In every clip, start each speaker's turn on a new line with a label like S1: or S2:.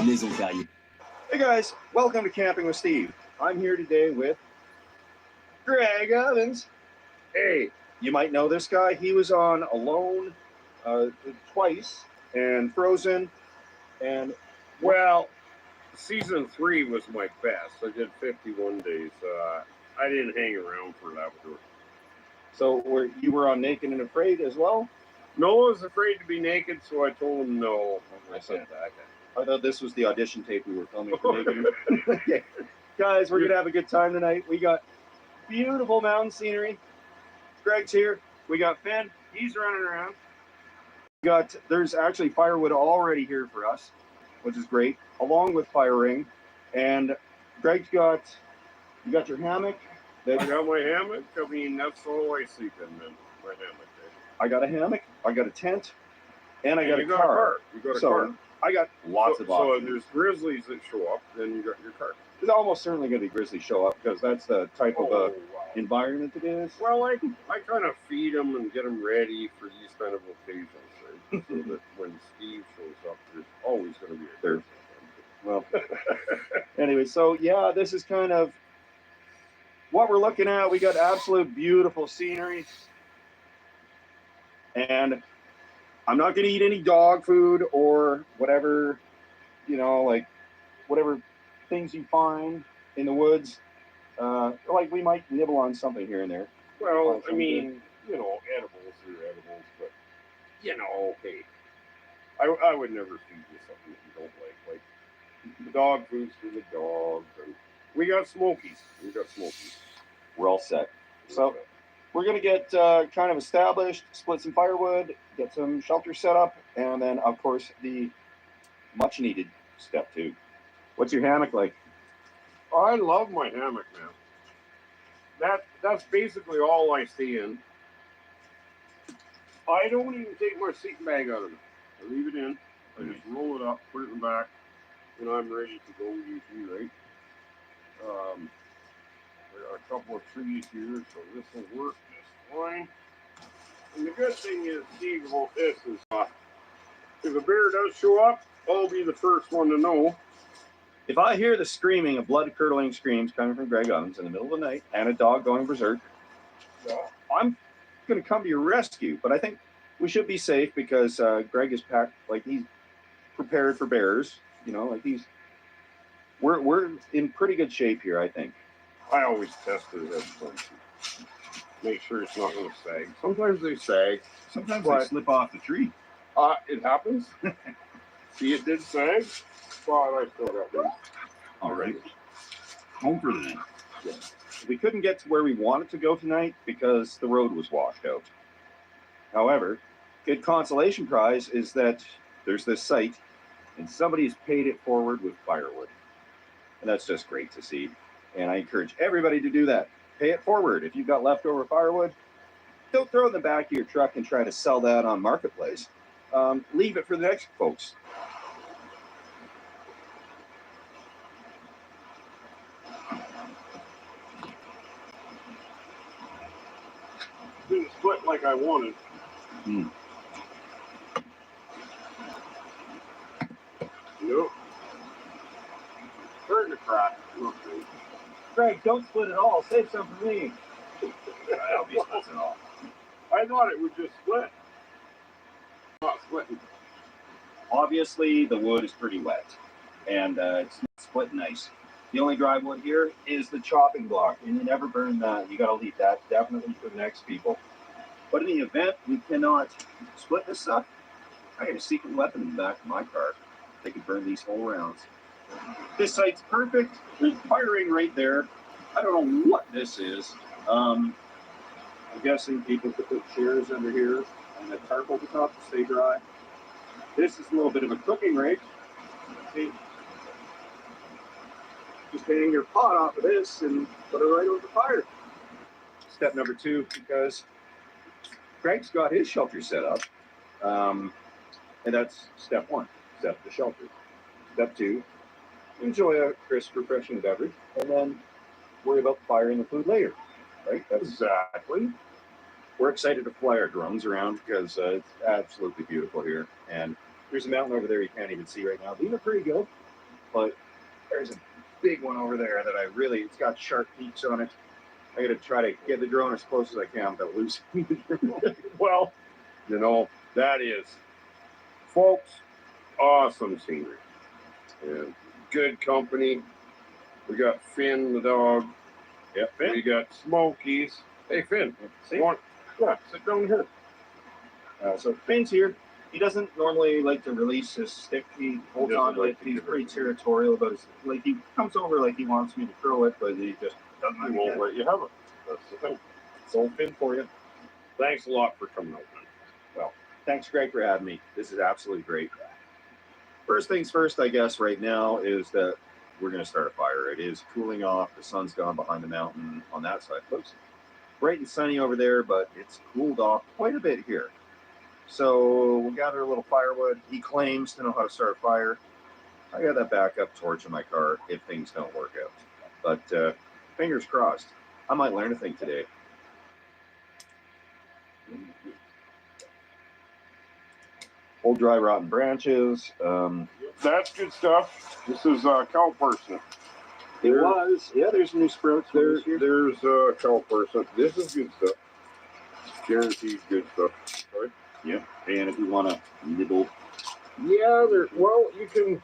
S1: maison Carrier.
S2: Hey guys, welcome to Camping with Steve. I'm here today with Greg Evans. Hey, you might know this guy. He was on Alone twice and Frozen, and
S3: well, season 3 was my best. I did 51 days. I didn't hang around for that one.
S2: So you were on Naked and Afraid as well?
S3: No, I was afraid to be naked, so I told him no. I said that.
S2: I thought this was the audition tape we were filming for Naked. Okay. Guys, we're going to have a good time tonight. We got beautiful mountain scenery. Greg's here. We got Finn. He's running around. There's actually firewood already here for us, which is great, along with fire ring. And Greg's you got your hammock.
S3: I got my hammock. I mean, that's all I sleep in, man. My hammock.
S2: I got a hammock. I got a tent. And I got a
S3: car. You got a car.
S2: I got lots of options.
S3: So there's grizzlies that show up, then you got your car.
S2: There's almost certainly going to be grizzlies show up because that's the type of environment it is.
S3: Well, I kind of feed them and get them ready for these kind of occasions, right? So that when Steve shows up, there's always going to be a grizzly.
S2: Well, anyway, so yeah, this is kind of what we're looking at. We got absolute beautiful scenery. And I'm not going to eat any dog food or whatever, like whatever things you find in the woods. Like we might nibble on something here and there.
S3: Well, I mean, edibles are edibles, but, hey, I would never feed you something that you don't like. Like, the dog food's for the dogs. And we got Smokies.
S2: We're all set. So we're going to get kind of established, split some firewood, get some shelter set up, and then, of course, the much-needed step 2. What's your hammock like?
S3: I love my hammock, man. That's basically all I stay in. I don't even take my sleeping bag out of it. I leave it in. I just roll it up, put it in the back, and I'm ready to go usually, right? I got a couple of trees here, so this will work just fine. And the good thing is, Steve, about this is, if a bear does show up, I'll be the first one to know.
S2: If I hear the screaming of blood-curdling screams coming from Greg Evans in the middle of the night and a dog going berserk, I'm going to come to your rescue. But I think we should be safe because Greg is packed, like he's prepared for bears. We're in pretty good shape here, I think.
S3: I always test it at some. Make sure it's not going to sag. Sometimes they sag.
S2: Sometimes they slip off the tree.
S3: It happens. See, it did sag. But I still got one.
S2: All right. Home for the night. Yeah. We couldn't get to where we wanted to go tonight because the road was washed out. However, good consolation prize is that there's this site and somebody's paid it forward with firewood. And that's just great to see. And I encourage everybody to do that. Pay it forward. If you've got leftover firewood, don't throw it in the back of your truck and try to sell that on Marketplace. Leave it for the next folks.
S3: Didn't split like I wanted. Nope. Turn the crack.
S2: Greg, don't split it all. Save some for me. I'll be splitting it all.
S3: I thought it would just split. Not splitting.
S2: Obviously, the wood is pretty wet, and it's not split nice. The only dry wood here is the chopping block, and you never burn that. You got to leave that definitely for the next people. But in the event we cannot split this stuff, I got a secret weapon in the back of my car. They can burn these whole rounds. This site's perfect. There's firing right there. I don't know what this is. I'm guessing people could put chairs under here and a tarp over top to stay dry. This is a little bit of a cooking rig. See? Just hang your pot off of this and put it right over the fire. Step number 2, because Greg's got his shelter set up. And that's step 1, set the shelter. Step 2, enjoy a crisp, refreshing beverage, and then worry about the fire and the food later. Right? That's exactly. We're excited to fly our drones around because it's absolutely beautiful here. And there's a mountain over there you can't even see right now. These are pretty good. But there's a big one over there that it's got sharp peaks on it. I got to try to get the drone as close as I can without losing the drone.
S3: Well, that is, folks, awesome scenery. And good company. We got Finn the dog.
S2: Yeah, Finn.
S3: We got Smokies. Hey, Finn.
S2: See?
S3: Sit down here.
S2: So Finn's here. He doesn't normally like to release his stick. He holds on to it. He's pretty territorial about his. Like, he comes over like he wants me to throw it, but he just doesn't.
S3: He won't let you have it. That's the thing.
S2: It's old Finn for you.
S3: Thanks a lot for coming out, man.
S2: Well, thanks, Greg, for having me. This is absolutely great. First things first, I guess, right now is that we're going to start a fire. It is cooling off. The sun's gone behind the mountain on that side. Looks bright and sunny over there, but it's cooled off quite a bit here. So we gather a little firewood. He claims to know how to start a fire. I got that backup torch in my car if things don't work out. But fingers crossed. I might learn a thing today. Old dry rotten branches.
S3: That's good stuff. This is cow parsnip.
S2: There's some new sprouts.
S3: There's cow parsnip. This is good stuff. Guaranteed good stuff. Right?
S2: Yeah, and if you want to nibble.
S3: Yeah, you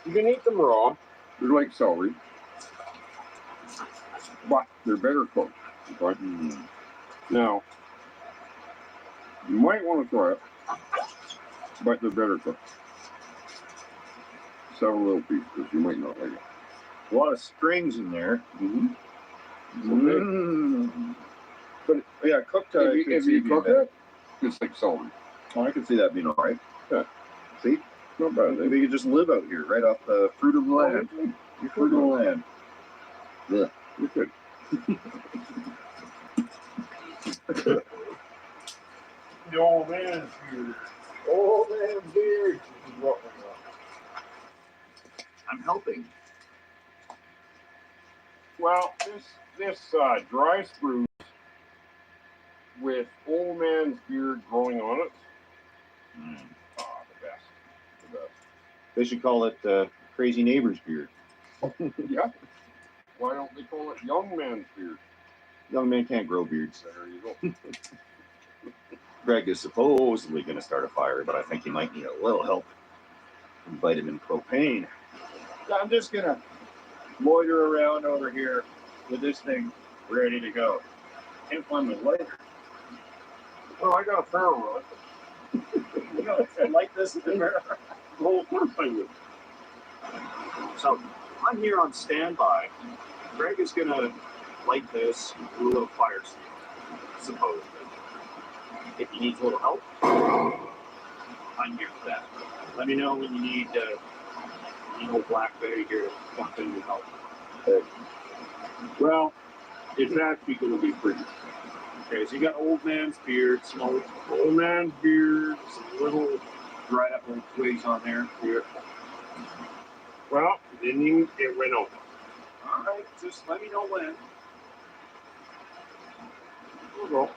S3: can eat them raw. They're like celery. But they're better cooked. Right? Now, you might want to try it, but they're better cooked. Several little pieces, because you might not like it.
S2: A lot of strings in there. But yeah, cooked.
S3: If you cook it, it's like celery.
S2: Oh, I can see that being all right.
S3: Yeah.
S2: See?
S3: Not bad.
S2: Maybe you could just live out here, right off the fruit of the land. Your fruit of the land. Yeah.
S3: You're good. The old man's beard. Old man's beard.
S2: I'm helping.
S3: Well, this dry spruce with old man's beard growing on it. The best. The best.
S2: They should call it Crazy Neighbor's Beard.
S3: Yeah. Why don't they call it young man's beard?
S2: Young men can't grow beards.
S3: There you go.
S2: Greg is supposedly going to start a fire, but I think he might need a little help from vitamin propane. I'm just going to loiter around over here with this thing ready to go. Can't find my lighter.
S3: Oh, I got a ferro rod.
S2: You know, I like this in there.
S3: Well, of course I would.
S2: So I'm here on standby. Greg is going to light this and do a little fire steal, supposedly. If he needs a little help, I'm here for that. Let me know when you need old Blackberry here to jump in and help.
S3: Well, it's actually going to be pretty.
S2: Okay, so you got old man's beard, smoke,
S3: Old man's beard.
S2: some little dried up little twigs on there.
S3: Here. Well, it went over.
S2: All right, just let me know when.
S3: We'll go.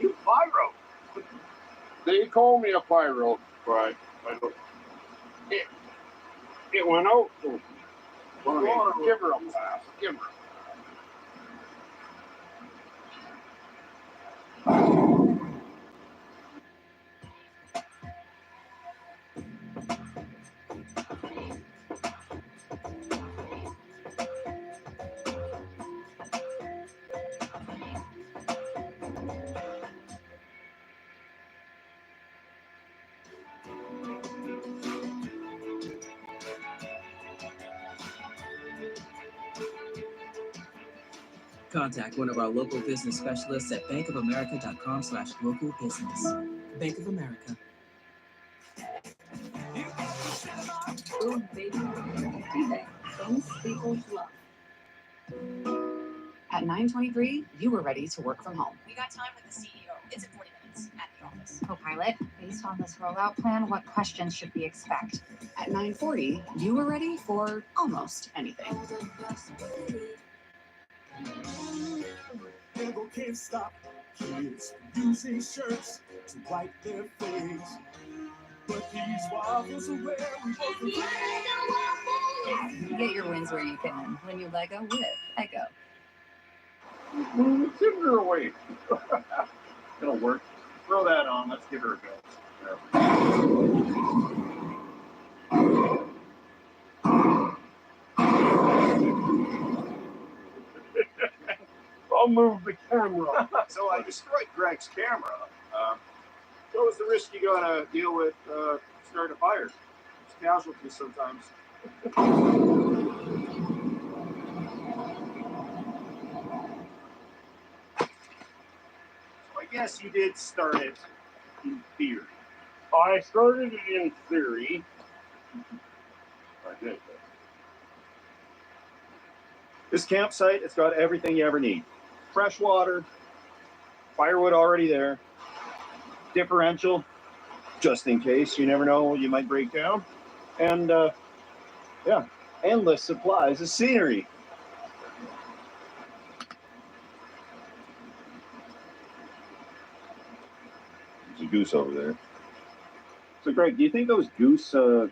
S2: You pyro.
S3: They call me a pyro, but I don't. It went out. So, give her a pass. Give her.
S1: Contact one of our local business specialists at bankofamerica.com/local business. Bank of America.
S4: Oh, baby. Things people love. At 9:23, you were ready to work from home.
S5: We got time with the CEO. It's in 40 minutes at the office.
S6: Co-pilot, based on this rollout plan, what questions should we expect?
S4: At 9:40, you were ready for almost anything.
S7: Never can't stop kids using shirts to wipe their face. But these waffles are where we both agree.
S4: You get your wins where you can when you Lego with Echo.
S3: Move the tinder away.
S2: It'll work. Throw that on. Let's give her a go.
S3: I'll move the camera.
S2: So I destroyed Greg's camera. What was the risk you gotta deal with starting a fire? It's casualties sometimes. So I guess you did start it in theory.
S3: I started it in theory. I did.
S2: This campsite, it's got everything you ever need. Fresh water, firewood already there, differential, just in case, you never know, you might break down. And yeah, endless supplies of scenery. There's a goose over there. So Greg, do you think those goose are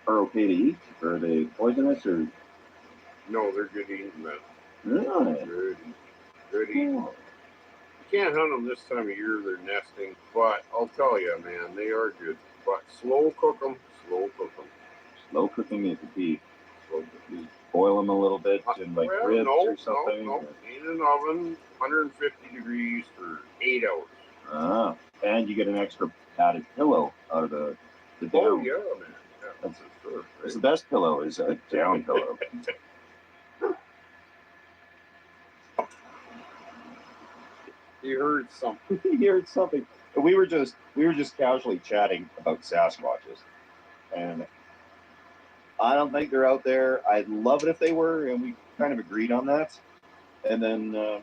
S2: okay to eat? Or are they poisonous or?
S3: No, they're good eating, man.
S2: Really?
S3: Good eating. You can't hunt them this time of year. They're nesting, but I'll tell you, man, they are good. But slow cook them. Slow cook them.
S2: Slow cooking is the key. Slow cooking. Boil them a little bit in like ribs or something.
S3: No. In an oven, 150 degrees for 8 hours.
S2: Ah, and you get an extra padded pillow out of the down.
S3: Oh yeah, man. Yeah,
S2: That's
S3: for sure. Right?
S2: It's the best pillow is a down pillow.
S3: You heard something.
S2: You heard something. We were just casually chatting about Sasquatches, and I don't think they're out there. I'd love it if they were, and we kind of agreed on that. And then
S3: The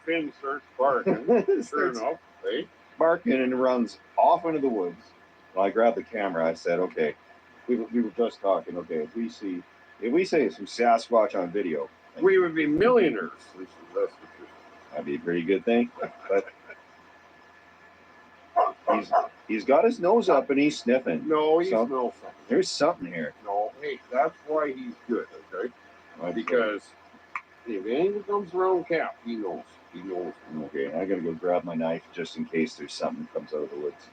S3: Finn starts barking. Sure enough, right?
S2: barking and runs off into the woods. Well, I grabbed the camera. I said, "Okay, we were just talking. Okay, if we say some Sasquatch on video,
S3: We would be millionaires. That's for sure.
S2: that'd be a pretty good thing." But he's got his nose up and he's sniffing.
S3: No, he
S2: So-
S3: smells something.
S2: There's something here.
S3: No, hey, that's why he's good, okay? Because if anything comes around Cap, he knows. He knows.
S2: Okay, I gotta go grab my knife just in case there's something that comes out of the woods.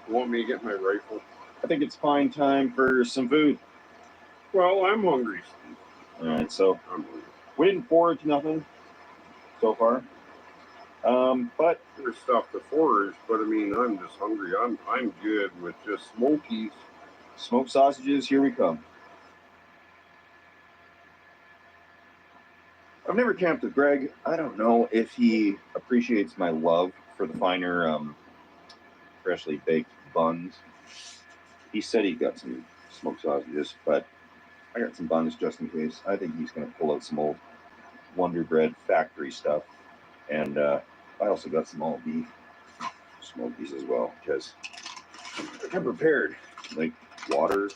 S3: You want me to get my rifle?
S2: I think it's fine time for some food.
S3: Well, I'm hungry, Steve.
S2: All right, so
S3: I'm hungry.
S2: we didn't forage nothing so far, but
S3: There's stuff to forage, but I mean, I'm just hungry. I'm good with just smokies.
S2: smoked sausages, here we come. I've never camped with Greg. I don't know if he appreciates my love for the finer, freshly baked buns. He said he got some smoked sausages, but I got some buns just in case. I think he's going to pull out some old Wonder Bread factory stuff. And I also got some all beef smokies as well, because I'm prepared. Like water,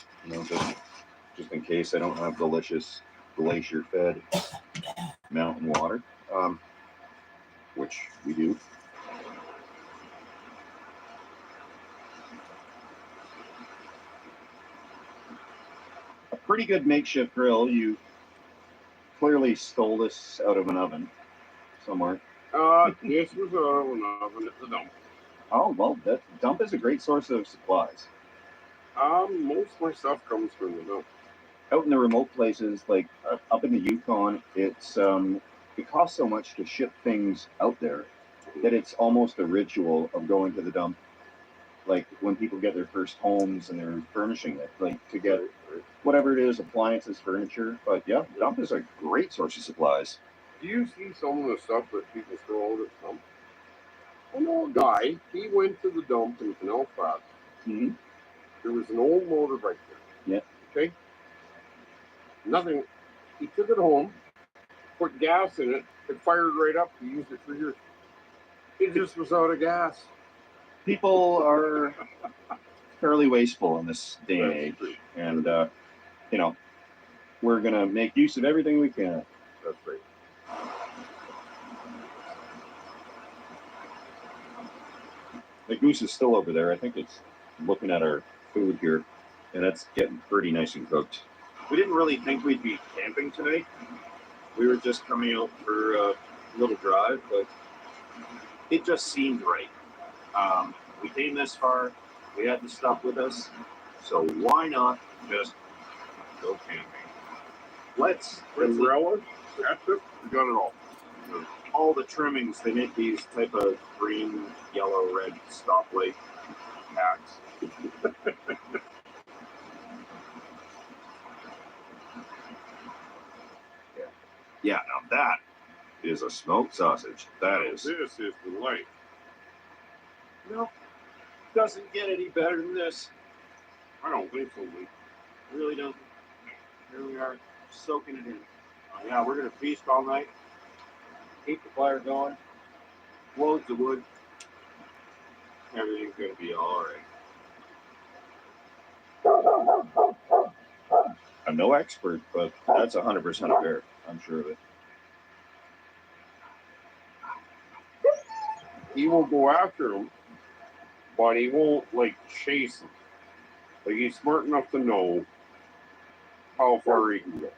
S2: just in case I don't have delicious glacier-fed mountain water, which we do. A pretty good makeshift grill. You clearly stole this out of an oven somewhere.
S3: This was an oven at the dump.
S2: Oh, well, that dump is a great source of supplies.
S3: Most of my stuff comes from the dump.
S2: Out in the remote places, like up in the Yukon, it costs so much to ship things out there that it's almost a ritual of going to the dump. Like when people get their first homes and they're furnishing it, like to get whatever it is, appliances, furniture. But yeah, dump is a great source of supplies.
S3: Do you see some of the stuff that people throw out at the dump? I know a guy, he went to the dump in Canal Flats.
S2: Mm-hmm.
S3: There was an old motorbike there.
S2: Yeah.
S3: Okay? Nothing. He took it home, put gas in it, it fired right up. He used it for years. It just was out of gas.
S2: People are fairly wasteful in this day and age. And, we're going to make use of everything we can.
S3: That's right.
S2: The goose is still over there. I think it's looking at our food here. and that's getting pretty nice and cooked. We didn't really think we'd be camping tonight. We were just coming out for a little drive, but it just seemed right. We came this far, we had the stuff with us, so why not just go camping? Let's
S3: Umbrellas, ketchup, we got it all.
S2: all the trimmings. They make these type of green, yellow, red stoplight hats. Yeah, now that is a smoked sausage. That is.
S3: This is the light.
S2: No, doesn't get any better than this.
S3: I don't think so, mate.
S2: Really don't. Here we are, soaking it in. Yeah, we're gonna feast all night. Keep the fire going. Loads of wood. Everything's gonna be all right. I'm no expert, but that's 100% a bear. I'm sure of it.
S3: He will go after him, but he won't like chase him. Like he's smart enough to know how far he can go.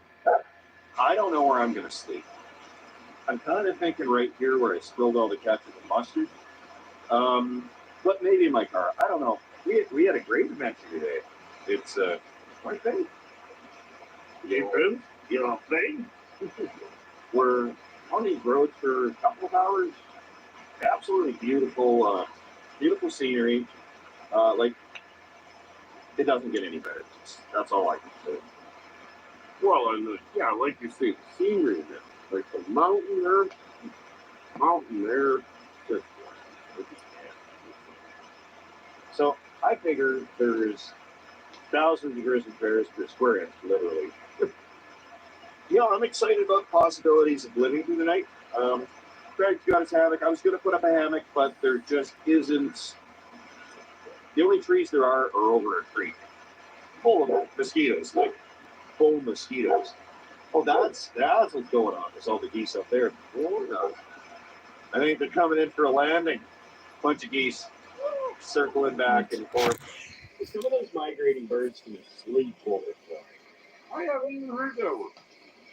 S2: I don't know where I'm gonna sleep. I'm kind of thinking right here where I spilled all the ketchup and mustard. But maybe in my car. I don't know. We had a great adventure today. It's my thing.
S3: You know thing?
S2: We're on these roads for a couple of hours. Absolutely beautiful, beautiful scenery. Like it doesn't get any better. That's all I can say.
S3: Well, and like you say, the scenery there, like the mountain there, just
S2: So I figure there's thousands of grizzly bears per square inch, literally. I'm excited about the possibilities of living through the night. Craig's got his hammock. I was going to put up a hammock, but there just isn't. The only trees there are over a creek. Full of mosquitoes, like full mosquitoes. Oh, that's what's going on. There's all the geese up there. Oh, no. I think they're coming in for a landing. Bunch of geese circling back and forth. Some of those migrating birds can sleep over.
S3: I haven't even heard that one.